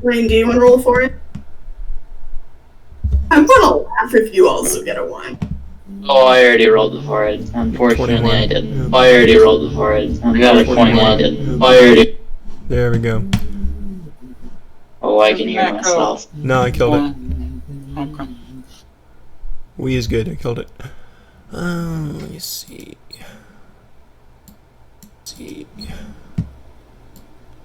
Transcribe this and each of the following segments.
Rain, do you want to roll for it? I'm gonna laugh if you also get a 1. Oh, I already rolled for it. Unfortunately, 21. I didn't. Yep. I already rolled for it. I got a 20, I didn't. I already... There we go. Oh, I can hear myself. No, I killed it. Okay. We is good. I killed it. Let me see.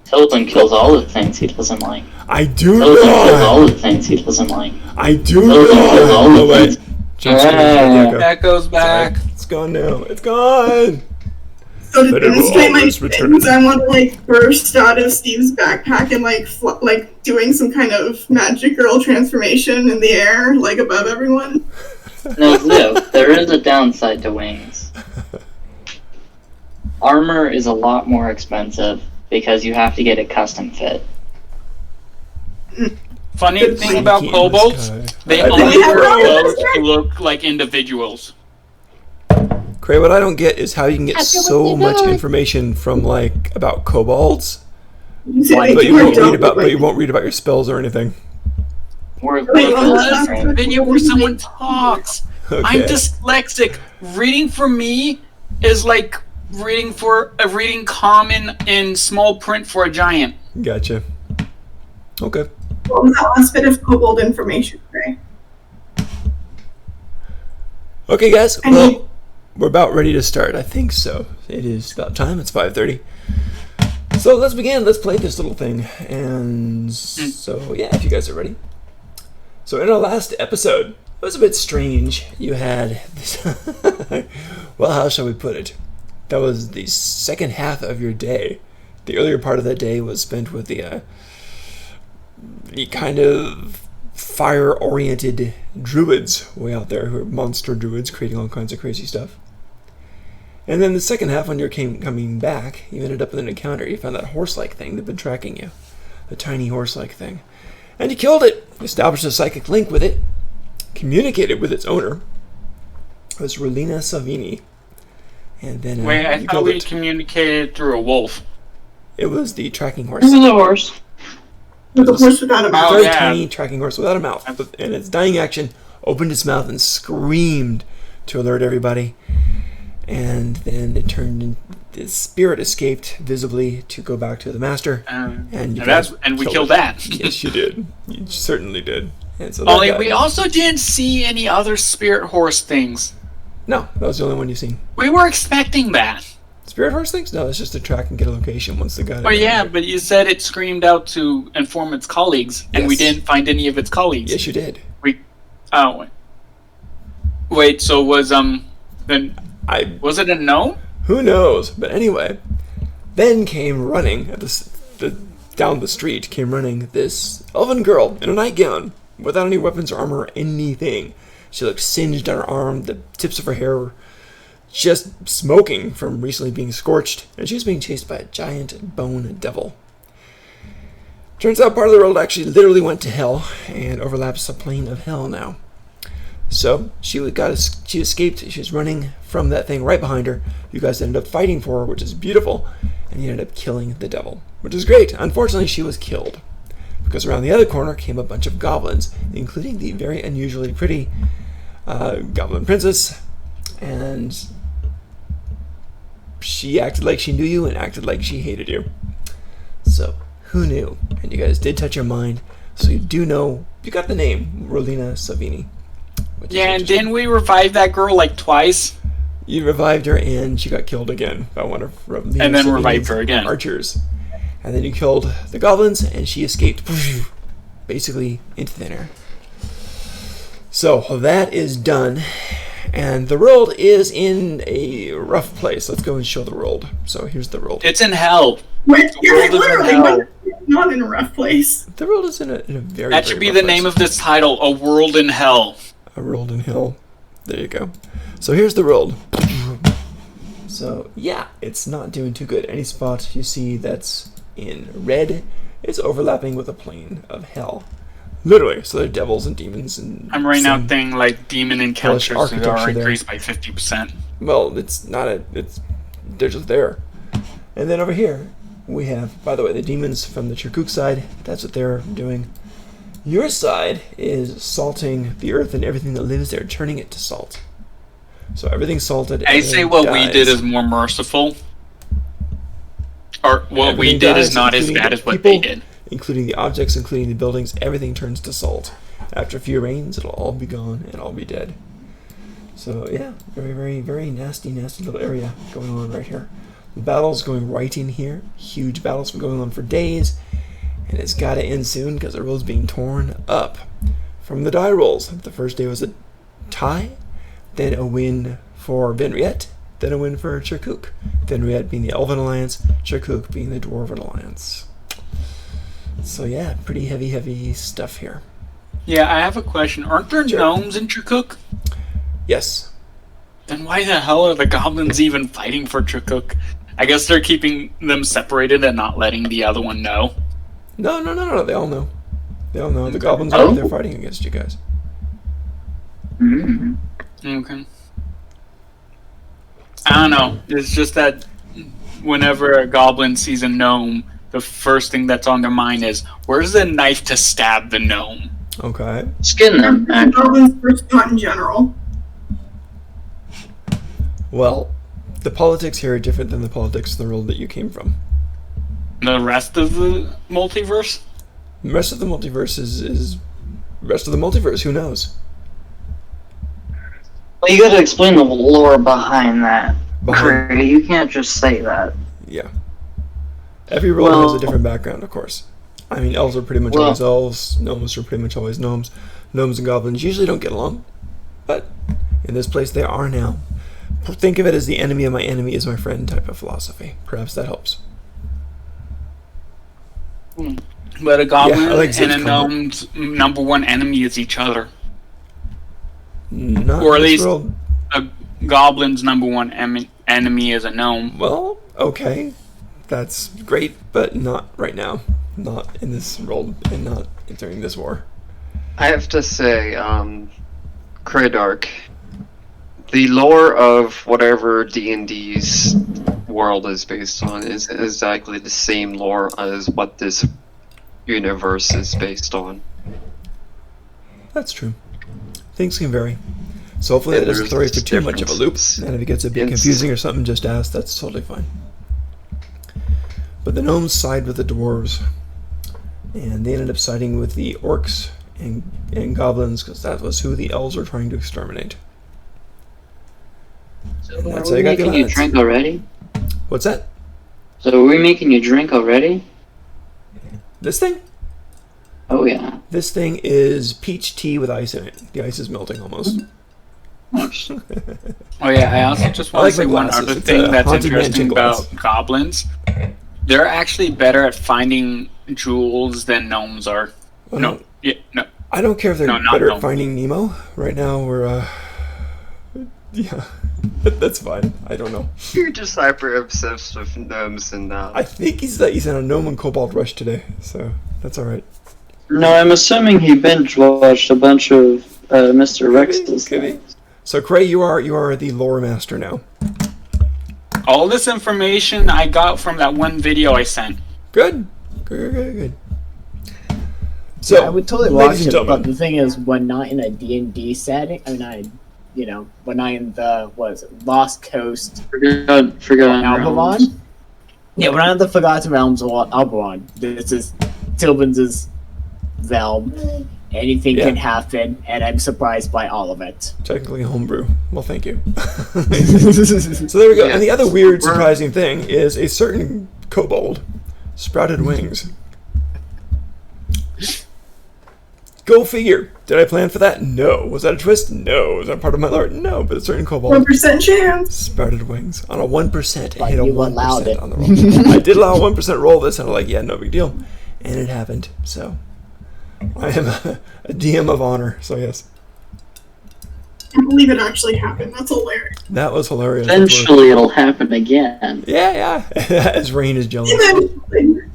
Tilden kills all the things he doesn't like. I do Tilden kills not. all the things he doesn't like. I do Tilden kills all not. the Oh wait. things. Jump scare. There you go. Echo's back. Sorry. It's gone now. It's gone. So to But it will demonstrate my always return. things, I want to like burst out of Steve's backpack and like doing some kind of magic girl transformation in the air, like above everyone. No, Liv, there is a downside to wings. Armor is a lot more expensive because you have to get a custom fit. Funny Good thing point. about Monkey in the kobolds, sky. they I only think- have wear clothes. clothes to look like individuals. Cray, what I don't get is how you can get After what so you much do. information from like about kobolds, You say, But like, but you were won't read dumb, about like- but you won't read about your spells or anything. We're Wait, Unless what? it's a video where someone talks. Okay. I'm dyslexic. Reading for me is like reading common in small print for a giant. Gotcha. Okay. What was that last bit of kobold information, Ray? Okay, guys. I Well, mean- we're about ready to start. I think so. It is about time. It's 5:30. So let's begin. Let's play this little thing. And so yeah, if you guys are ready. So in our last episode, it was a bit strange. You had this. Well, how shall we put it? That was the second half of your day. The earlier part of that day was spent with the kind of fire-oriented druids way out there, who are monster druids creating all kinds of crazy stuff. And then the second half, when you're coming back, you ended up with an encounter. You found that horse-like thing that had been tracking you, the tiny horse-like thing, and you killed it. Established a psychic link with it, communicated with its owner. It was Rolina Savini. And then Wait, I you thought killed we it. communicated through a wolf. It was the tracking horse. This is a horse. With the horse without a mouth. Oh, Very yeah. tiny tracking horse without a mouth. And its dying action opened its mouth and screamed to alert everybody. And then it turned in, the spirit escaped visibly to go back to the master. And you guys And we killed it. that. Yes, you did. You certainly did. And so Only that we guy- also didn't see any other spirit horse things. No, that was the only one you've seen. We were expecting that. Spirit horse things? No, it's just to track and get a location once the guy. Oh yeah, but you said it screamed out to inform its colleagues, and we Yes. didn't find any of its colleagues. Yes, you did. Oh. Wait, so then was it a gnome? Who knows? But anyway, then came running at down the street. Came running this elven girl in a nightgown, without any weapons or armor or anything. She looked singed on her arm. The tips of her hair were just smoking from recently being scorched, and she was being chased by a giant bone devil. Turns out part of the world actually literally went to hell and overlaps the plane of hell now. So she escaped. She was running from that thing right behind her. You guys ended up fighting for her, which is beautiful, and you ended up killing the devil, which is great. Unfortunately, she was killed because around the other corner came a bunch of goblins, including the very unusually pretty goblin princess, and she acted like she knew you and acted like she hated you. So who knew? And you guys did touch your mind, so you do know. You got the name Rolina Savini. which is Yeah, and interesting. didn't we revive that girl like twice? You revived her, and she got killed again by one of Rolina And then Savini's revived her again. archers. And then you killed the goblins, and she escaped, basically into thin air. So that is done, and the world is in a rough place. Let's go and show the world. So here's the world. It's in hell. Wait, The world is in literally, hell. not in a rough place. The world is in a very. That should be the name of this title, A World in Hell. A world in hell. There you go. So here's the world. So yeah, it's not doing too good. Any spot you see that's in red is overlapping with a plane of hell. Literally. So there are devils and demons and. I'm right now some- thinking like demon encounters that architecture are there. increased by 50%. Well, it's not a. They're just there. And then over here, we have, by the way, the demons from the Chirkuk side. That's what they're doing. Your side is salting the earth and everything that lives there, turning it to salt. So everything's salted. I say what we dies. did is more merciful. Or what we Everything did dies, is not as including bad the as what people, they did. Including the objects, including the buildings, everything turns to salt. After a few rains, it'll all be gone and all be dead. So yeah, very, very, very nasty, nasty little area going on right here. The battle's going right in here. Huge battle's been going on for days. And it's got to end soon because the road's being torn up. From the die rolls, the first day was a tie, then a win for Venriette, then a win for Chirkuk. Venriette being the Elven Alliance, Chirkuk being the Dwarven Alliance. So yeah, pretty heavy, heavy stuff here. Yeah, I have a question. Aren't there Sure. gnomes in Chirkuk? Yes. Then why the hell are the goblins even fighting for Chirkuk? I guess they're keeping them separated and not letting the other one know. No, they all know. They all know. The goblins Oh. are there fighting against you guys. Mm. Okay. I don't know. It's just that whenever a goblin sees a gnome, the first thing that's on their mind is, where's the knife to stab the gnome? Okay. Skin them. Goblins first not in general. Well, the politics here are different than the politics in the world that you came from. The rest of the multiverse? The rest of the multiverse is rest of the multiverse. Who knows? Well, you gotta explain the lore behind that. Behind- Craig, you can't just say that. Yeah. Every world Well- has a different background, of course. I mean, elves are pretty much Well- always elves. Gnomes are pretty much always gnomes. Gnomes and goblins usually don't get along, but in this place they are now. Think of it as the enemy of my enemy is my friend type of philosophy. Perhaps that helps. But a goblin Yeah, I like and Zip's a gnome's number one enemy is each other. Not Or at in this least- world. A goblin's number one enemy is a gnome. Well, okay, that's great, but not right now. Not in this world, and not during this war. I have to say, Kradark, the lore of whatever D&D's world is based on is exactly the same lore as what this universe is based on. That's true. Things can vary. So hopefully that And doesn't throw you for there's too much of a loop. differences. And if it gets a bit It's- confusing or something, just ask. That's totally fine. But the gnomes side with the dwarves. And they ended up siding with the orcs and goblins because that was who the elves were trying to exterminate. So And are that's how we you got the making you alliance. drink already? What's that? So are we making you drink already? This thing? Oh yeah. This thing is peach tea with ice in it. The ice is melting almost. Oh yeah, I also just I want like to say my one glasses. other It's thing a that's Haunted interesting Mansion glass. about goblins. They're actually better at finding jewels than gnomes are. Well, No, yeah, no. I don't care if they're No, not better no. at finding Nemo. Right now, we're, yeah, that's fine. I don't know. You're just hyper obsessed with gnomes and I think he's in a Gnome and Cobalt rush today, so that's all right. No, I'm assuming he binge watched a bunch of Mr. Rex's Could be. things. So, Cray, you are the lore master now. All this information I got from that one video I sent. Good. Good. Yeah, So, I would totally ladies watch and it, gentlemen. but the thing is, when not in a D&D setting, I mean, when not in the, what is it, Lost Coast, Forgotten Albaron? Realms. Yeah, when I'm in the Forgotten Realms or Albaron, this is Tilbin's realm. Anything Yeah. can happen, and I'm surprised by all of it. Technically homebrew. Well, thank you. So there we go. Yeah. And the other weird, surprising thing is a certain kobold sprouted wings. Go figure. Did I plan for that? No. Was that a twist? No. Was that part of my lore? No. But a certain kobold 1% chance. sprouted wings on a 1%. But Hit a you 1% allowed it. on the roll. I did allow a 1% roll this, and I'm like, yeah, no big deal. And it happened. So I am a DM of honor. So yes, I can't believe it actually happened. That's hilarious. that was hilarious. That's what- Eventually it'll happen again. Yeah. As Rain is jealous. Even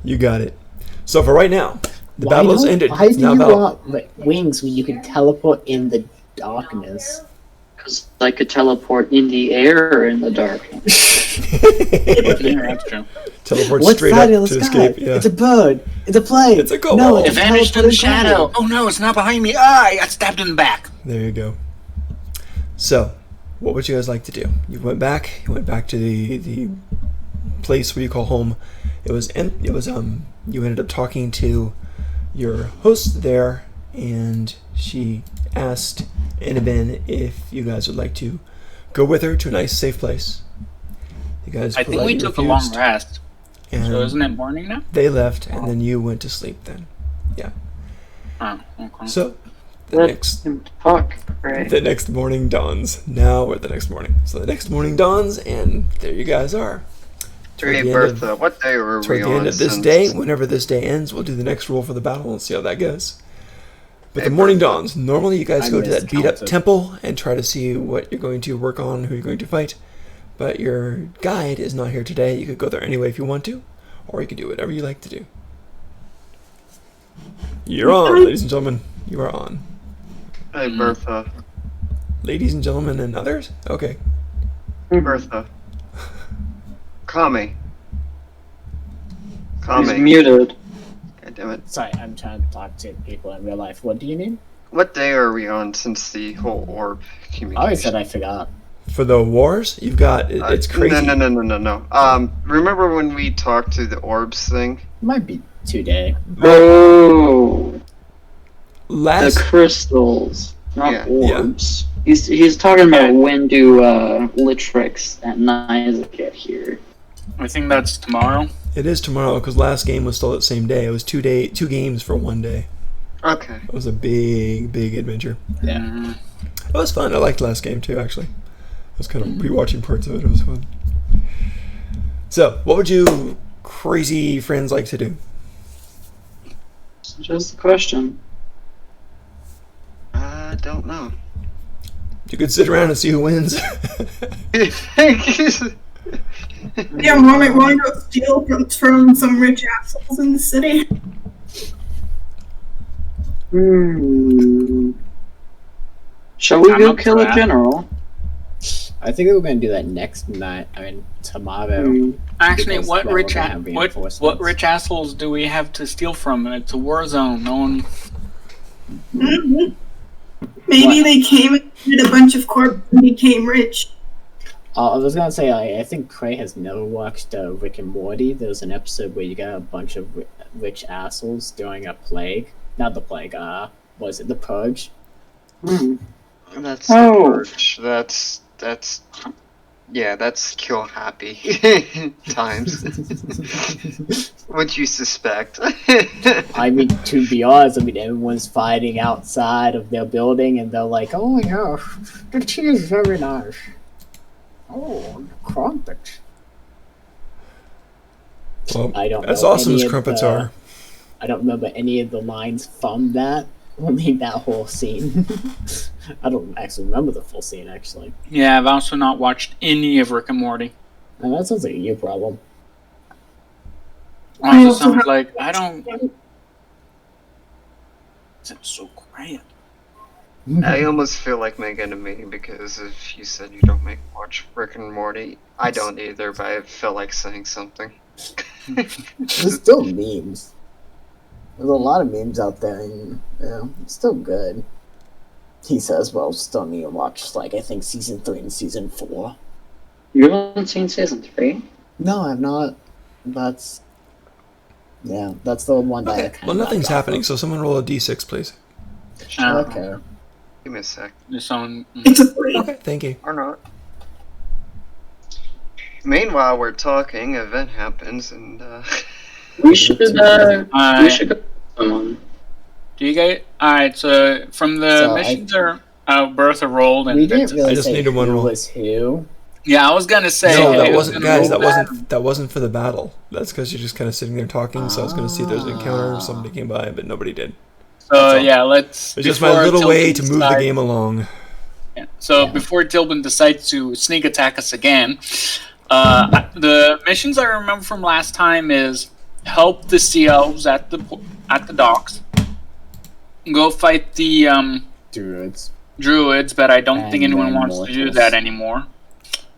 You got it. So for right now, the Why battle has don't- ended. Why It's do now you battle. want wings when you can teleport in the darkness? Because I could teleport in the air or in the darkness. Yeah, that's true. Teleport What's straight that up in the to sky? escape. Yeah. It's a bird. It's a plane. It's a kobold. No, It It it's a vanished in the teleported shadow. plane. Oh no, it's not behind me. Ah, I got stabbed in the back. There you go. So, what would you guys like to do? You went back. You went back to the place where you call home. You ended up talking to your host there, and she asked Inabin if you guys would like to go with her to a nice, safe place. You guys I think we politely took a long refused, rest. and So isn't it morning now? they left, and then you went to sleep. Then, Oh, okay. so the Let next him talk, right? the next morning dawns. Now we're at the next morning. So the next morning dawns, and there you guys are. Toward Hey the end of- Bertha, what day are Toward we the on? end of this since- day, whenever this day ends, we'll do the next roll for the battle and see how that goes. But the Hey, morning Bertha. dawns. Normally, you guys I go to that beat up miscounted. temple and try to see what you're going to work on, who you're going to fight. But your guide is not here today. You could go there anyway if you want to, or you could do whatever you like to do. You're on, ladies and gentlemen. You are on. Hey Bertha, Ladies and gentlemen and others? Okay. Bertha. Kami. He's Kami. muted. God damn it. Sorry, I'm trying to talk to people in real life. What do you need? What day are we on since the whole orb I communication? always said I forgot. For the wars, you've got... It's crazy. No. Remember when we talked to the orbs thing? It might be 2 day. Oh, the Last... crystals, not Yeah. orbs. He's talking about when do Litrix and Niza get here. I think that's tomorrow. It is tomorrow, because last game was still the same day. It was 2 games for 1 day. Okay. It was a big, big adventure. Yeah. Mm. It was fun. I liked last game too, actually. I was kind of rewatching parts of it. It was fun. So, what would you crazy friends like to do? It's just a question. I don't know. You could sit around and see who wins. Yeah, more like want to go steal from some rich assholes in the city. Shall we I'm go up to kill a that. general? I think we were going to do that next night. I mean, tomorrow. Actually, Because, what well, rich we're gonna have what reinforcements. rich assholes do we have to steal from? It's a war zone. No one. Mhm. Maybe What? they came and did a bunch of corp and became rich. I was going to say, I think Cray has never watched Rick and Morty. There's an episode where you got a bunch of rich assholes during a plague. Not the plague, was it the Purge? That's Oh. the purge. That's kill happy times. What you suspect? I mean, to be honest, everyone's fighting outside of their building, and they're like, "Oh my gosh, the tea is very nice. Oh, crumpet." Well, I don't as know awesome any as of crumpets the- are. I don't remember any of the lines from that. Only that whole scene. I don't actually remember the full scene, actually. Yeah, I've also not watched any of Rick and Morty. And that sounds like a you problem. I Also also sounds have- like I don't. It's so quiet. I almost feel like making a meeting because if you said you don't watch Rick and Morty, I don't either, but I feel like saying something. There's still memes. There's a lot of memes out there, and it's still good. He says, "Well, still need to watch I think season 3 and season 4." You haven't seen season 3? No, I've not. That's the one that. I Okay. kinda Well, nothing's left off happening, of. so someone roll a d6, please. Okay. Give me a sec. There's someone. It's a 3. Okay, thank you. Or not. Meanwhile, we're talking, event happens, and We should we Alright. should go with someone. Do you guys? Alright, so from the So missions are Bertha rolled and We didn't really I just say needed one who roll. was who. yeah, I was gonna say No, that I was wasn't, gonna guys. roll That wasn't for the battle. That's because you're just kind of sitting there talking. So I was going to see if there's an encounter or somebody came by, but nobody did. So all. yeah, let's. It's just my before little way Tilbin to move the decides- game along. Yeah. So Yeah. before Tilbin decides to sneak attack us again, the missions I remember from last time is help the sea elves at the docks, go fight the Druids. druids, but I don't think And anyone the wants to do immortals. that anymore.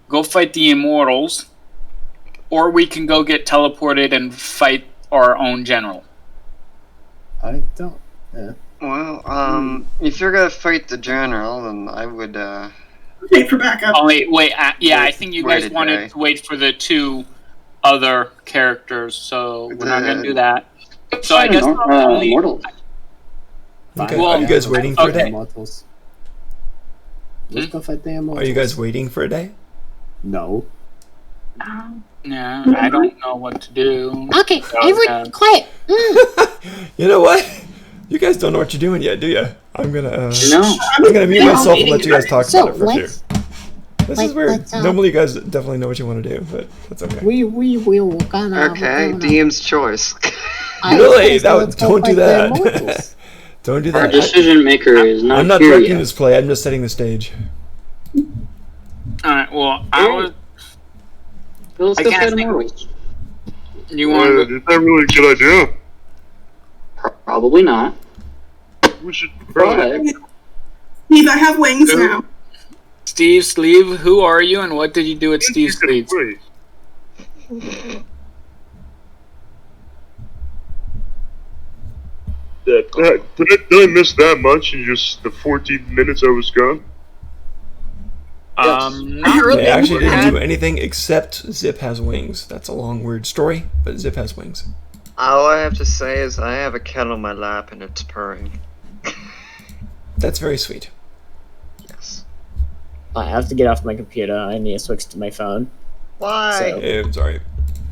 Go fight the immortals, or we can go get teleported and fight our own general. I don't. Well, if you're gonna fight the general, then I would. Wait for backup. Only wait, I think you Wait guys a wanted day. to wait for the 2 other characters, so we're not gonna do that. So I guess only. Mortals. Okay. Well, Are you guys waiting for a okay. day? Immortals. Let's go fight the immortals. Are you guys waiting for a day? No. Yeah, I don't know what to do. Okay, So, everyone, quiet. You know what? You guys don't know what you're doing yet, do you? I'm gonna No. I'm gonna mute Yeah, myself and let you guys talk So, about it for here. let's- This is weird. let's, Normally you guys definitely know what you want to do, but that's okay. We will gonna. Okay, DM's choice. Really? So That let's go don't do fight the that. immortals. Don't do Our that. decision maker is not I'm not here directing yet. this play. I'm just setting the stage. Alright, well, I was. Let's I go can't fight think of Immortals. You want to. Is that really a good idea? Probably not. We should try. But Steve, I have wings Who? now. Steve's sleeve? Who are you and what did you do at Steve's sleeve? Wait. Did I miss that much in just the 14 minutes I was gone? Not really. They actually We didn't had- do anything except Zip has wings. That's a long, weird story, but Zip has wings. All I have to say is I have a cat on my lap and it's purring. That's very sweet. Yes. I have to get off my computer. I need to switch to my phone Why? So- I'm sorry.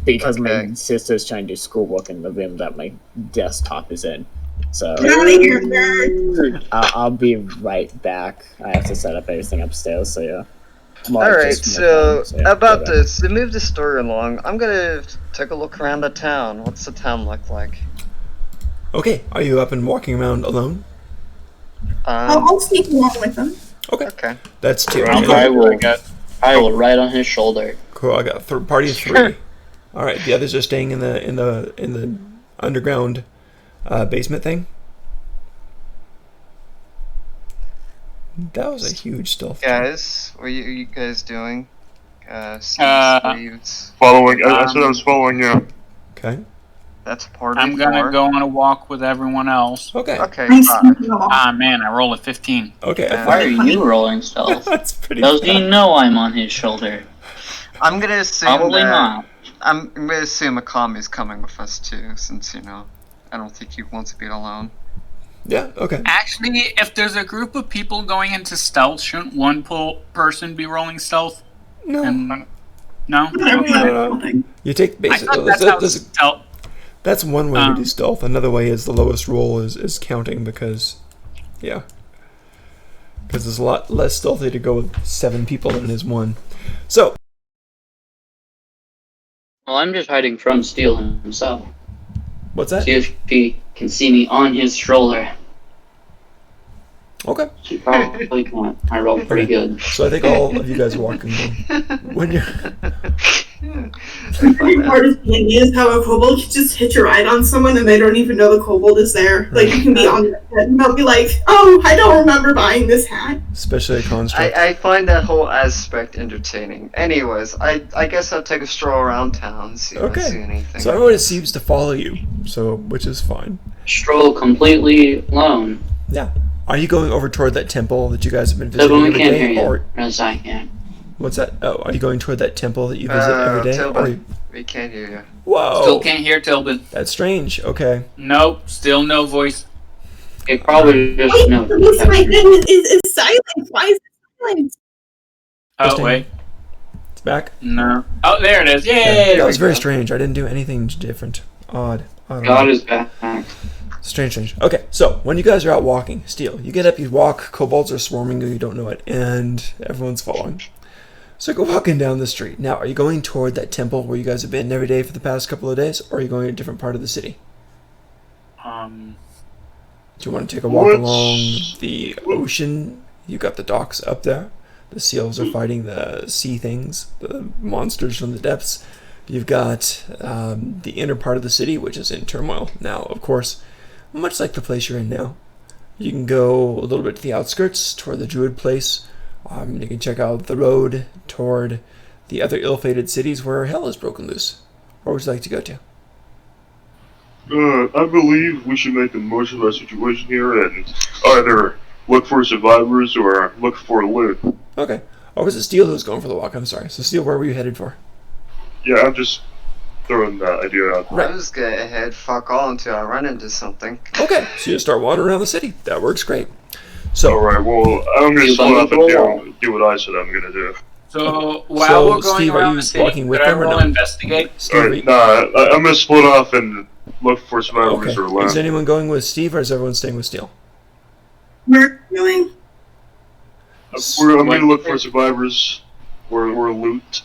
because Okay. my sister's trying to do schoolwork in the room that my desktop is in. So Get out of here, nerd. I'll be right back. I have to set up everything upstairs. So yeah. Well, Alright, just my so phone, yeah, about go back. this, to move the story along, I'm gonna take a look around the town. What's the town look like? Okay, are you up and walking around alone? I'll sneak along with them. Okay. That's 2. I will ride on his shoulder. Cool. I got party of 3. All right, the others are staying in the underground basement thing. That was a huge stealth. Guys, what are you guys doing? Sleeves. Following. I said I was following you. Okay. That's party I'm gonna 4. go on a walk with everyone else. Okay. Okay, I'm 5. sneaking along. Ah, man, I roll a 15. Okay. I Yeah. Why thought- are you rolling stealth? That's pretty. Does bad. he know I'm on his shoulder? I'm gonna assume Probably that not. I'm gonna assume Akami's coming with us too, since I don't think he wants to be alone. Yeah. Okay. Actually, if there's a group of people going into stealth, shouldn't one person be rolling stealth? No. And no? Whatever, Okay. whatever. You take I basic. thought that's how stealth. That's one way to do Um, stealth. Another way is the lowest roll is counting because, yeah, because it's a lot less stealthy to go with 7 people than it is 1. So Well, I'm just hiding from Steel himself. what's that? See if he can see me on his shoulder. Okay. She probably can't. I rolled pretty good. So I think all of you guys are walking when you're. The great part of D&D is how a kobold can just hitch a ride on someone and they don't even know the kobold is there. Like, you can be on their head and they'll be like, oh, I don't remember buying this hat. Especially a construct. I find that whole aspect entertaining. Anyways, I guess I'll take a stroll around town, see if I see Okay. anything. So everyone seems to follow you, so which is fine. Stroll completely alone. Yeah. Are you going over toward that temple that you guys have been So visiting when we every can't day? hear you. Or Yes, I can. what's that? Oh, are you going toward that temple that you visit every day? Tilda. Or you- We can't hear you. Whoa. Still can't hear Tilden. That's strange. Okay. Nope, still no voice. It probably just Wait, no. this my thing is silent. Why is it silent? Oh, Testing. wait. It's back. No. Oh, there it is. Yay! Yeah, There that was we very go. strange. I didn't do anything different. Odd. God is back. Strange. Okay, so when you guys are out walking, Steel, you get up, you walk, kobolds are swarming you, you don't know it, and everyone's following. So go walking down the street. Now, are you going toward that temple where you guys have been every day for the past couple of days, or are you going to a different part of the city? Um, Do you want to take a walk What's- along the ocean? You got the docks up there. The seals are fighting the sea things, the monsters from the depths. You've got the inner part of the city, which is in turmoil now, of course, much like the place you're in now. You can go a little bit to the outskirts, toward the Druid place. You can check out the road toward the other ill-fated cities where hell is broken loose. Where would you like to go to? I believe we should make the most of our situation here and either look for survivors or look for loot. Okay. Or was it Steel who was going for the walk? I'm sorry. So Steel, where were you headed for? Yeah, I'm just throwing that idea out there. I was gonna head fuck all until I run into something. Okay. So you just start wandering around the city. That works great. So Alright, well, I'm gonna split up and do what I said I'm gonna do. So while we're going Steve, are around you the city, walking with could I them or roll no? investigate? Steve, Alright, I'm gonna split off and look for survivors or okay. loot. Is anyone going with Steve or is everyone staying with Steel? We're doing. I'm gonna look for survivors or loot.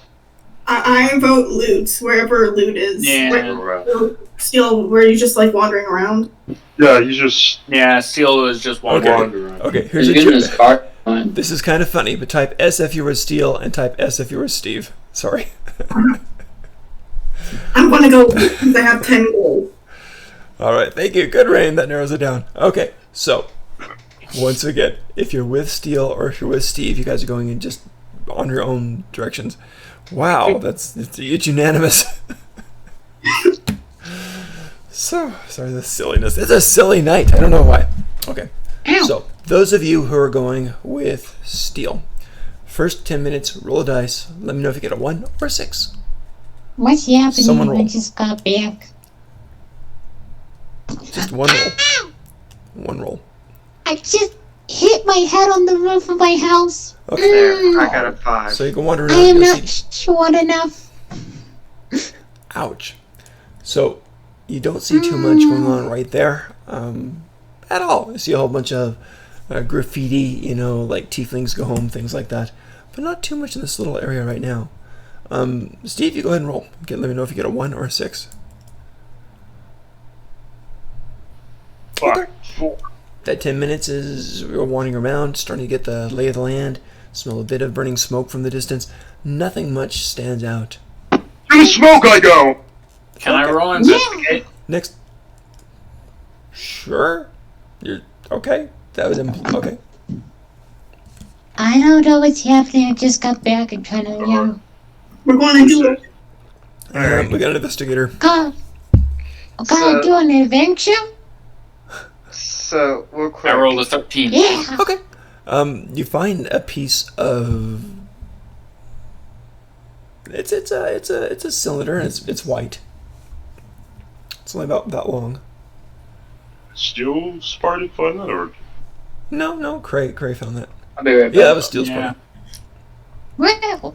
I vote loot wherever loot is. Yeah. Alright. Still, where you just like wandering around. Yeah, you just Yeah, Steel was just Okay. wandering. Okay, here's a He's getting his joke. car going. This is kind of funny, but type S if you were Steel and type S if you were Steve. Sorry. I'm gonna go because I have 10 gold. Alright, thank you. Good, Rain. That narrows it down. Okay, so, once again, if you're with Steel or if you're with Steve, you guys are going in just on your own directions. Wow, it's unanimous. So, sorry, the silliness. It's a silly night. I don't know why. Okay, so, those of you who are going with Steel, first 10 minutes, roll a dice. Let me know if you get a 1 or a 6. What's happening? Someone roll. I just got back. Just one roll. One roll. I just hit my head on the roof of my house. Okay. There, I got a 5. So you can wander I around. am You'll not see. short enough. Ouch. So you don't see too much going on right there at all. You see a whole bunch of graffiti, you know, like tieflings go home, things like that. But not too much in this little area right now. Steve, you go ahead and roll. Let me know if you get a 1 or a 6. fuck. That 10 minutes is you're wandering around, starting to get the lay of the land, smell a bit of burning smoke from the distance. Nothing much stands out. To the smoke I go! Can I Okay. roll investigate? Next. Sure. You're okay. That was okay. I don't know what's happening. I just got back and trying to, you know, We're going to do it. We got an investigator. go. Gotta do an adventure? So, real quick. I rolled a 13. Yeah. Okay. You find a piece of. It's a cylinder. And it's white. It's only about that long. Still Spartan find that or No. Cray found that. I'll be right back. Yeah, that was Steel's Yeah. party. Well,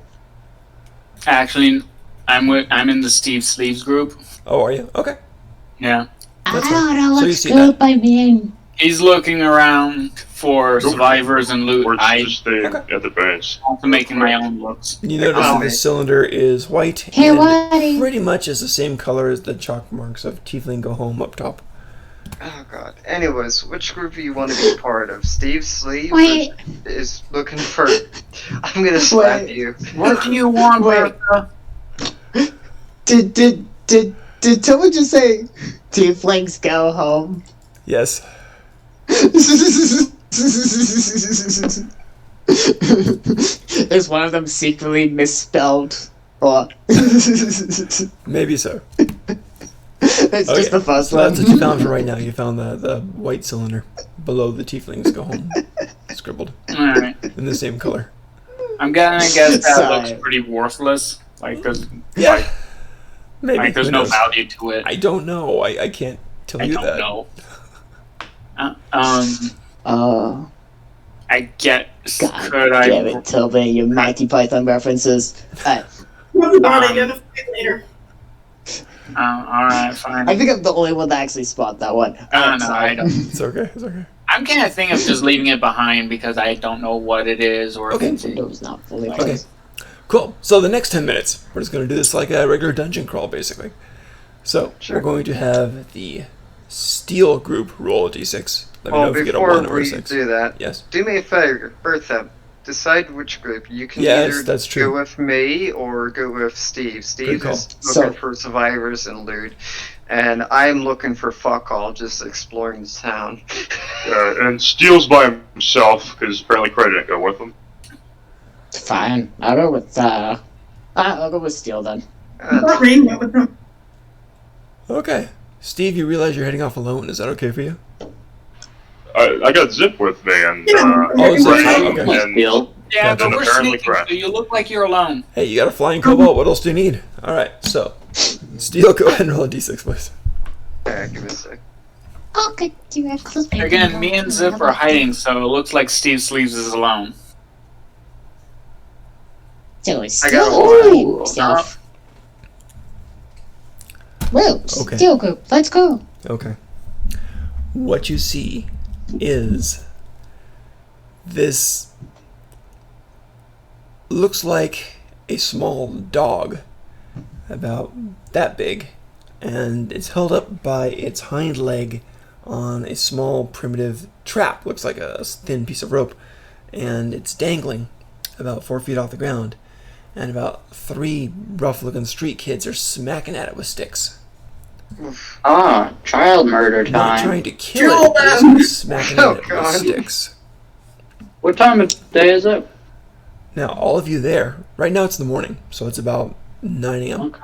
Actually, I'm in the Steve Sleeves group. Oh, are you? Okay. Yeah. I That's don't fine. know So you what's see good that? by me. He's looking around for survivors and loot. or I just stay Okay. at the base. also making my own looks. You notice that the cylinder is white Hey, and Waddy. pretty much is the same color as the chalk marks of Tiefling Go Home up top. Oh god. Anyways, which group do you want to be part of? Steve Sleeve Wait. is looking for. I'm gonna slap Wait. you. What do you want, Wait. Bertha? Did someone just say tieflings go home? Yes. Is one of them secretly misspelled? Or Maybe so. it's just the first So one. that's what you found for right now. You found the white cylinder below the Tieflings Go Home. Scribbled Alright. in the same color. I'm gonna guess that Sorry. looks pretty worthless. Like, there's, Yeah. Maybe. like, there's who no knows? value to it. I don't know. I can't tell I you don't that. know. I get. God Could I? damn it, Toby, your Monty Python references. We'll identify later. Alright, fine. I think I'm the only one that actually spot that one. No, Sorry. I don't. It's okay. It's okay. I'm kind of thinking of just leaving it behind because I don't know what it is or Okay. if it's. Window's not fully Okay. closed. Cool. So the next 10 minutes, we're just going to do this like a regular dungeon crawl, basically. So Sure. we're going to have the Steel group roll a d6. Let me know Well, if you get a before 1 or a we 6. do that, Yes. do me a favor, Bertha. Decide which group. You can Yes, either that's true. go with me or go with Steve. Steve call. is looking So- for survivors and loot, and I'm looking for fuck all, just exploring the town. And Steele's by himself because apparently Craig didn't go with him. Fine. I'll go with I'll go with Steel then. I thought Rain went with them. Okay. Steve, you realize you're heading off alone. Is that okay for you? I got Zip with me, and Oh, Zip's Rain out, okay. and Deal. Yeah, Gotcha. but we're Apparently sneaking, correct. so you look like you're alone. Hey, you got a flying cobalt. What else do you need? All right. So, Steel, go ahead and roll a d6, please. Okay, give me a sec. Okay, T-Rex. Again, me and Zip are hiding, so it looks like Steve Sleeves is alone. So it's I got still one. by himself. Well, Okay. Steel Group, let's go. Okay. What you see is this looks like a small dog, about that big, and it's held up by its hind leg on a small primitive trap. Looks like a thin piece of rope, and it's dangling about 4 feet off the ground, and about 3 rough-looking street kids are smacking at it with sticks. Ah, child murder Not time. trying to kill Kill it, they're them! just smacking Oh, at it with God. sticks. What time of day is it? Now, all of you there, right now it's in the morning, so it's about 9 a.m. Okay.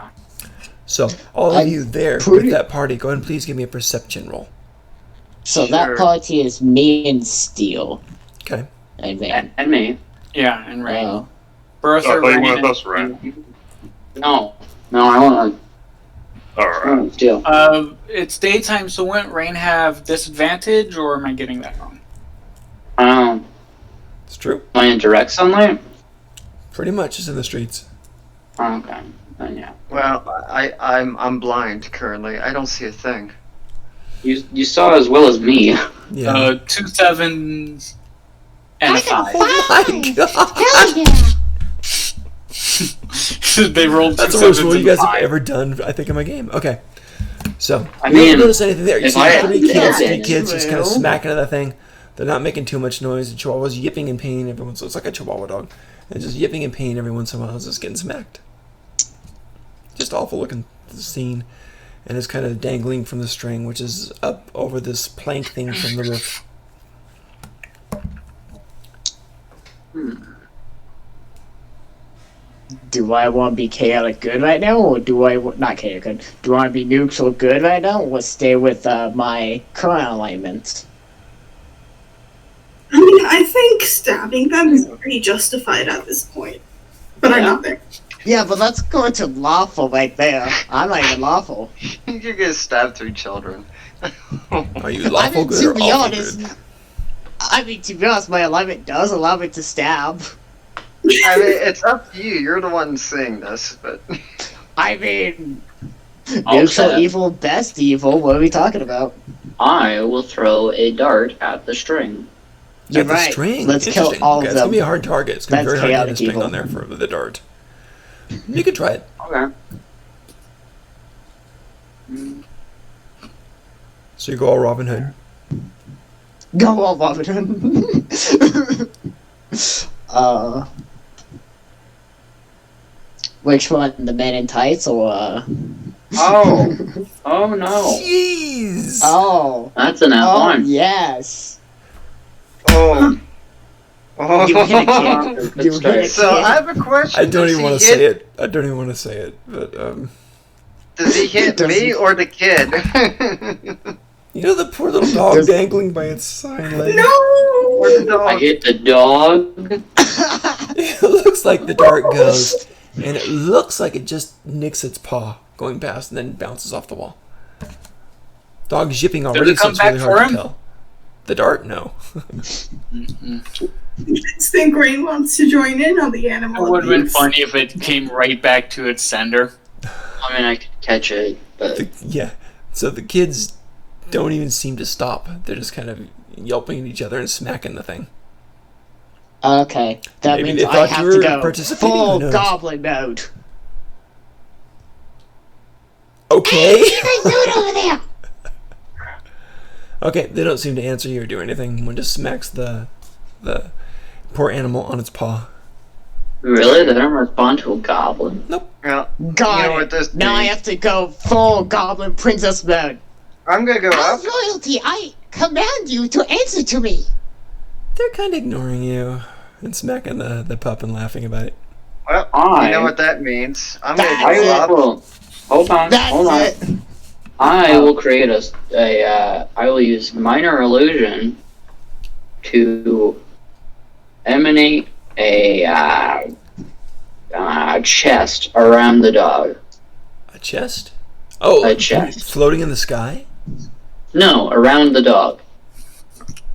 So, all of I'm you there pretty- with that party, go ahead and please give me a perception roll. So Sure. that party is me and Steel. Okay. And then, And me. Yeah, and Rain. oh. Bertha, I thought you Rain, went and- with us, Rain. No. No, I want Alright. to steal. It's daytime, so wouldn't Rain have disadvantage, or am I getting that wrong? It's true. Am I in direct sunlight? Pretty much is in the streets. Okay. Then yeah. Well, I'm blind currently. I don't see a thing. You saw as well as me. Yeah. 2 7s and a 5. Oh my god! Hell yeah! They rolled 2 That's the worst 7s roll you and guys a have 5. ever done, I think, in my game. Okay. So, I you don't mean, notice anything there. You if see I had 3 to kids, guess, 3 kids just kind of well. smacking at that thing. They're not making too much noise. The chihuahua's yipping in pain. Everyone's, it's like a chihuahua dog. And just yipping in pain every once in a while, just getting smacked. Just awful looking scene. And it's kind of dangling from the string, which is up over this plank thing from the roof. Do I want to be chaotic good right now, or do I not chaotic good? Do I want to be neutral good right now, or stay with my current alignment? I mean, I think stabbing them is pretty justified at this point. But I'm not there. Yeah, but let's go to lawful right there. I'm not even lawful. You're gonna stab 3 children. Are you lawful mean, good to or be awful honest, good? I mean, to be honest, my alignment does allow me to stab. I mean, it's up to you. You're the one saying this, but I mean, I'll neutral stab. evil, best evil. What are we talking about? I will throw a dart at the string. You're At the right. string? Let's kill Interesting. all Okay, of it's gonna them. be a hard target. It's gonna be That's very hard to get a chaotic string evil. on there for the dart. You could try it. Okay. So you go all Robin Hood. Go on, Robin. Which one? The men in tights or? Oh. Oh no. Jeez! Oh. That's an Oh one. yes. oh, You hit a oh. kid. Good You hit a start. kid. So I have a question. I don't Does even he want to hit- say it. I don't even want to say it. But Does he hit Does me he- or the kid? you know the poor little dog Does- dangling by its hind leg. Or No! the dog? I hit the dog. It looks like the dart goes, and it looks like it just nicks its paw going past, and then bounces off the wall. Dog's yipping already, it so come it's really back hard for to him? tell. The dart, no. I think Rain wants to join in on the It animal would have been abuse. funny if it came right back to its sender. I mean, I could catch it, but Yeah. So the kids don't even seem to stop. They're just kind of yelping at each other and smacking the thing. Okay, that Maybe means they I thought you have were to go participating, who full knows? goblin mode. Okay. What are you guys doing over there? Okay, they don't seem to answer you or do anything. One just smacks the poor animal on its paw. really, they don't respond to a goblin. Well, Got you know it. what this Now I means? have to go full goblin princess mode. I'm gonna go up. As royalty, I command you to answer to me. They're kind of ignoring you and smacking the pup and laughing about it. Well, I- you know what that means. I'm That's gonna I go up. will. Hold on. Hold on. That's it. I will create I will use minor illusion to emanate a chest around the dog. A chest? Oh, A chest. floating in the sky? No, around the dog.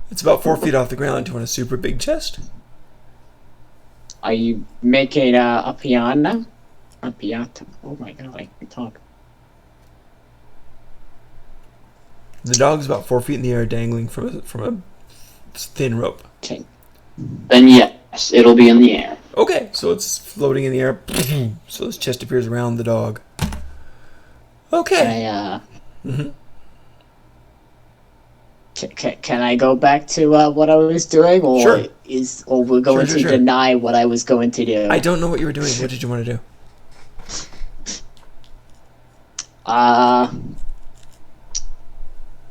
It's about 4 feet off the ground. Do you want a super big chest? Are you making a piano? A piata? Oh my god, I can talk. The dog's about 4 feet in the air, dangling from a thin rope. Okay. Then yes, it'll be in the air. Okay, so it's floating in the air. So this chest appears around the dog. Okay. Can can I go back to what I was doing, or Sure. we're going Sure. to deny what I was going to do? I don't know what you were doing. What did you want to do?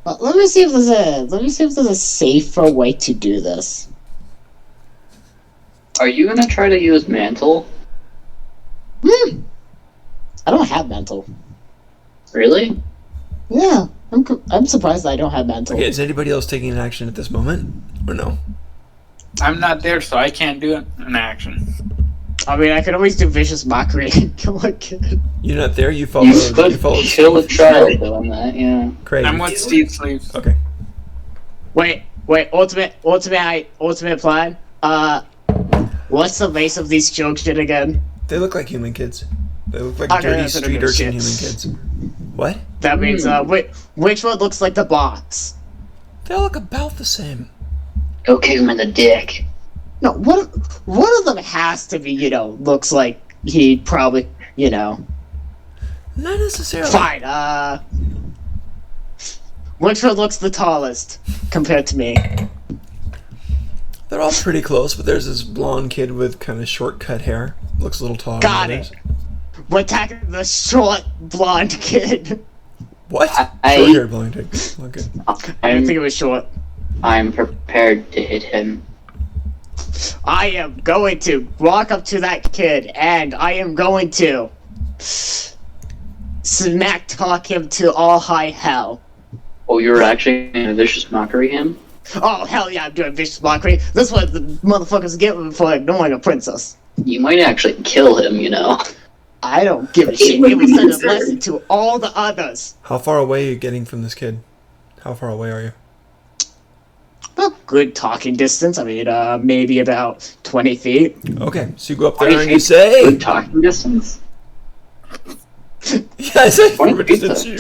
Well, let me see if there's a safer way to do this. Are you gonna try to use mantle? I don't have mental. Really? Yeah, I'm surprised I don't have mental. Okay, is anybody else taking an action at this moment? Or no? I'm not there, so I can't do it in action. I mean, I could always do vicious mockery and kill a kid. You're not there? You followed, You could followed kill a Steve? child doing that, yeah. Craig. I'm with Steve Sleeves. Okay. Wait, ultimate plan. What's the base of these children again? They look like human kids. They look like Okay, dirty that's what I street mean, urchin shit. human kids. What? That means which one looks like the boss? They all look about the same. Go kick him in the dick. No, one of them has to be, looks like he probably, Not necessarily. Fine, which one looks the tallest compared to me? They're all pretty close, but there's this blonde kid with kind of short cut hair. Looks a little taller. Got than it. others. We're attacking the short blonde kid. What? I- Short haired blonde kid. Okay. I didn't think it was short. I'm prepared to hit him. I am going to walk up to that kid and I am going to smack talk him to all high hell. Oh, you're actually gonna vicious mockery him? Oh, hell yeah, I'm doing vicious mockery. This is what the motherfuckers get for ignoring a princess. You might actually kill him, you know. I don't give a shit. It was send a lesson to all the others. How far away are you getting from this kid? How far away are you? A good talking distance. I mean, maybe about 20 feet. Okay, so you go up 20 there and you feet. say, Good talking distance? "Yeah, I say, 20 feet, it's though. you."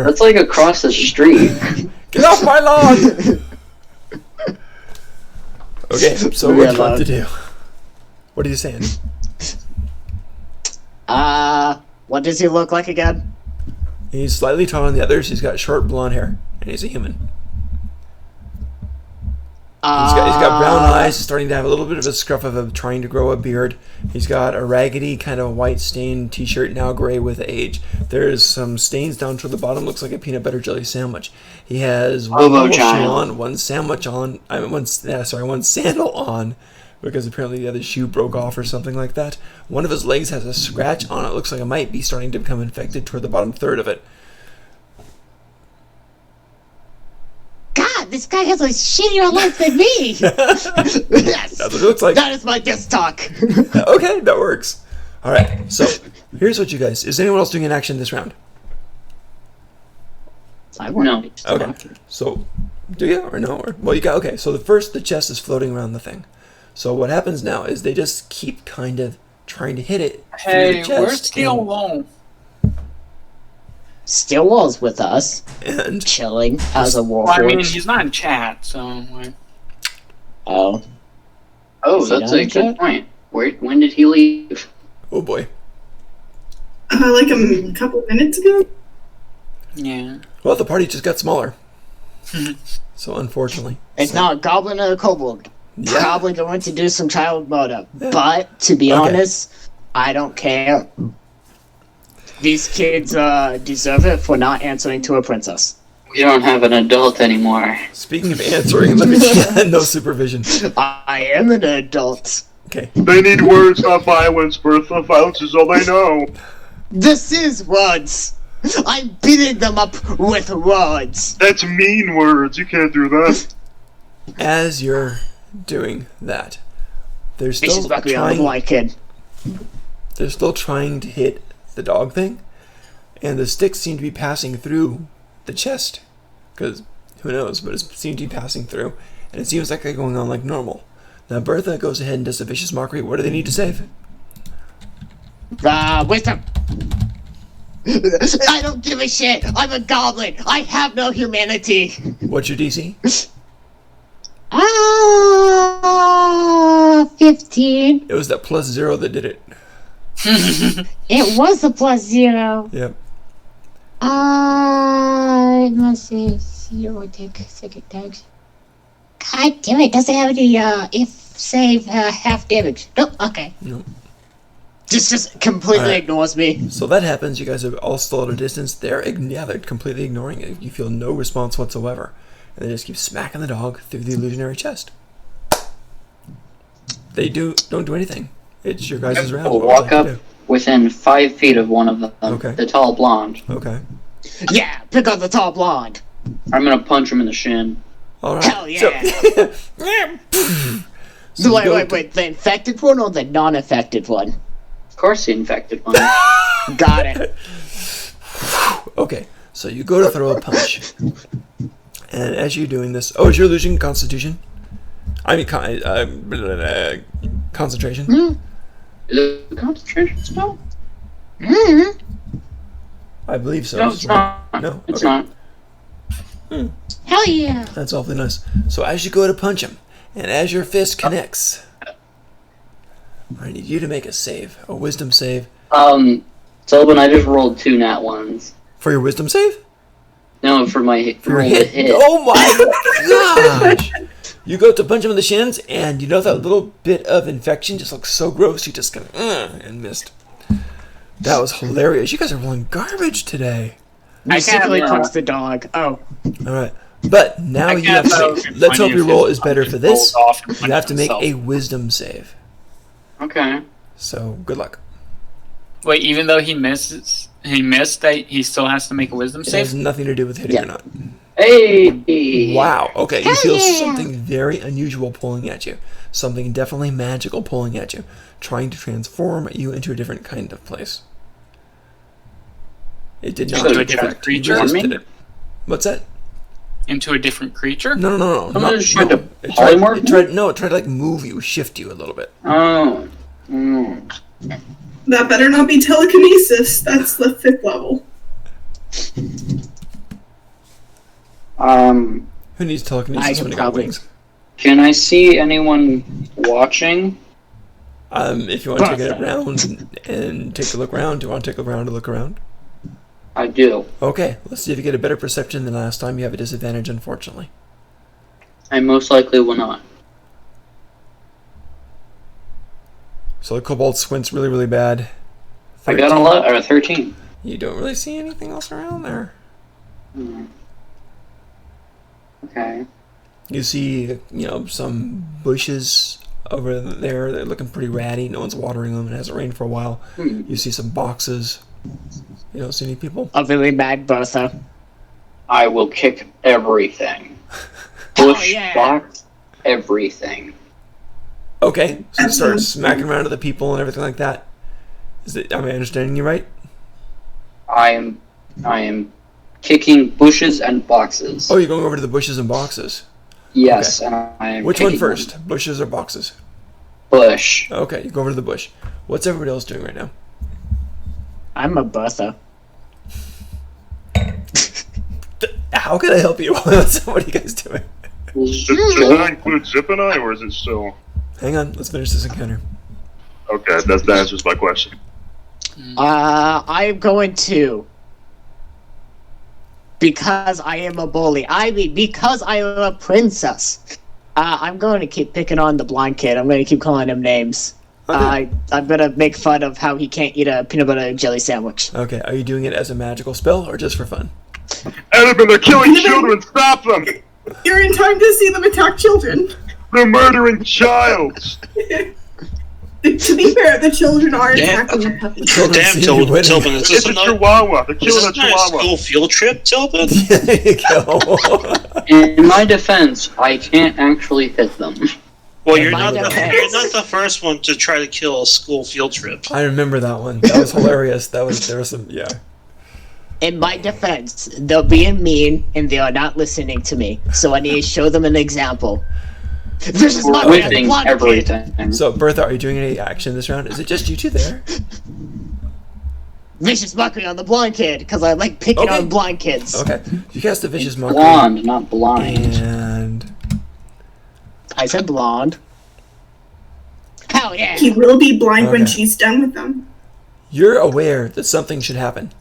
That's like across the street. Get off my lawn! Okay, so what do you want to do? What are you saying? What does he look like again? He's slightly taller than the others. He's got short blonde hair, and he's a human. He's got brown eyes, starting to have a little bit of a scruff of trying to grow a beard. He's got a raggedy kind of white stained t-shirt, now gray with age. There's some stains down toward the bottom, looks like a peanut butter jelly sandwich. He has one Hobo little shoe child. on, one sandwich on, one sandal on, because apparently the other shoe broke off or something like that. One of his legs has a scratch on it. Looks like it might be starting to become infected toward the bottom third of it. God, this guy has a shittier life than me. Yes, That's what it looks like. that is my diss talk. Okay, that works. All right, so here's what you guys. Is anyone else doing an action this round? I No. Okay. So, do you or no? Or, well, you got okay. So the chest is floating around the thing. So what happens now is they just keep kind of trying to hit it through Hey, the chest. where's Steel Alone? Stillwell's with us, And chilling as a Well, I mean, warforged. he's not in chat, so. Oh, Oh, Is he that's not a in good chat? point. When did he leave? oh boy. Like a couple minutes ago. Yeah. Well, the party just got smaller. So unfortunately, it's now a goblin and a kobold. Yeah. Probably going to do some child murder. Yeah. But to be Okay. honest, I don't care. These kids deserve it for not answering to a princess. You don't have an adult anymore. Speaking of answering, let me no supervision. I am an adult. Okay. They need words, not violence, Bertha. Violence is all they know. This is words. I'm beating them up with words. That's mean words. You can't do that. As you're doing that, they're This still is back on the trying. blind kid. They're still trying to hit the dog thing, and the sticks seem to be passing through the chest. Because who knows? But it seems to be passing through, and it seems like they're going on like normal. Now Bertha goes ahead and does a vicious mockery. What do they need to save? Wisdom. I don't give a shit. I'm a goblin. I have no humanity. What's your DC? 15. It was that +0 that did it. It was a +0. Yep. I must say 0 take second tags. God damn it, doesn't have any if save half damage. Nope, okay. Nope. Just completely Alright. ignores me. So that happens. You guys are all still at a distance. They're completely ignoring it. You feel no response whatsoever, and they just keep smacking the dog through the illusionary chest. They don't do anything. It's your guys' round. We'll What would walk you like to up within 5 feet of one of them. Okay. The tall blonde. do? Okay. Yeah, pick up the tall blonde. I'm gonna punch him in the shin. All right. Hell yeah. So you go Wait, the infected one or the non-infected one? Of course, the infected one. Got it. Okay. So you go to throw a punch, and as you're doing this, is your illusion Constitution? I mean, concentration. Is it a concentration spell? I believe so. No, it's not. No. It's Okay. not. Hell yeah. That's awfully nice. So as you go to punch him, and as your fist connects, I need you to make a save, a wisdom save. Sullivan, I just rolled 2 nat ones. For your wisdom save? No, for my hit. For your roll to hit? Oh my gosh! You go to punch him in the shins, and you know that little bit of infection just looks so gross, you just kind of, and missed. That was hilarious. You guys are rolling garbage today. I secretly can't, punched the dog. Oh. Alright. But now you have to, let's hope your roll is better for this. You have to make a wisdom save. Okay. So, good luck. Wait, even though he missed that he still has to make a wisdom It has save? nothing to do with hitting or not. Hey! Wow, okay, you Hell feel yeah. something very unusual pulling at you. Something definitely magical pulling at you. Trying to transform you into a different kind of place. It did not Into a take different effect. You creature? just did it. What's that? Into a different creature? No. Someone just tried to It tried polymorph to like move you, shift you a little bit. Oh. That better not be telekinesis. That's the 5th level. Who needs telekinesis when you got probably- wings? Can I see anyone watching? If you want to take it around and take a look around, do you want to take a round to look around? I do. Okay, let's see if you get a better perception than last time. You have a disadvantage, unfortunately. I most likely will not. So the kobold squints really, really bad. I got a 13. You don't really see anything else around there. Okay. You see, some bushes over there. They're looking pretty ratty. No one's watering them. It hasn't rained for a while. You see some boxes. You don't see any people. A really mad Bertha. I will kick everything. Hell Push yeah. box everything. Okay, so you start smacking around to the people and everything like that. Am I understanding you right? I am kicking bushes and boxes. Oh, you're going over to the bushes and boxes. Yes, Okay. and I am Which one kicking first? Bushes or boxes? Bush. Okay, you go over to the bush. What's everybody else doing right now? I'm a Bertha. How can I help you? What are you guys doing? Does that include Zip and I, or is it still... Hang on, let's finish this encounter. Okay, that answers my question. I'm going to. Because I am a bully. I mean, because I am a princess. I'm going to keep picking on the blind kid. I'm going to keep calling him names. Okay. I'm going to make fun of how he can't eat a peanut butter and jelly sandwich. Okay, are you doing it as a magical spell or just for fun? Annabelle, they're killing children! Stop them! You're in time to see them attack children. They're murdering child! To be fair, the children are Damn. attacking the puppy. Damn, Tilbin, is It's this a another? chihuahua! They're Is killing this a not a chihuahua! school field trip, Tilbin? There you go. In my defense, I can't actually hit them. Well, In you're my not defense- the first one to try to kill a school field trip. I remember that one. That was hilarious. There was some, yeah. In my defense, they're being mean and they are not listening to me. So I need to show them an example. This is We're my whipping blonde kid. everything. So, Bertha, are you doing any action this round? Is it just you two there? Vicious mockery on the blonde kid because I like picking Okay. on blonde kids. Okay. You cast a vicious mockery. Blonde, not blind. And I said blonde. Hell yeah! He will be blind when Okay. she's done with them. you're aware that something should happen.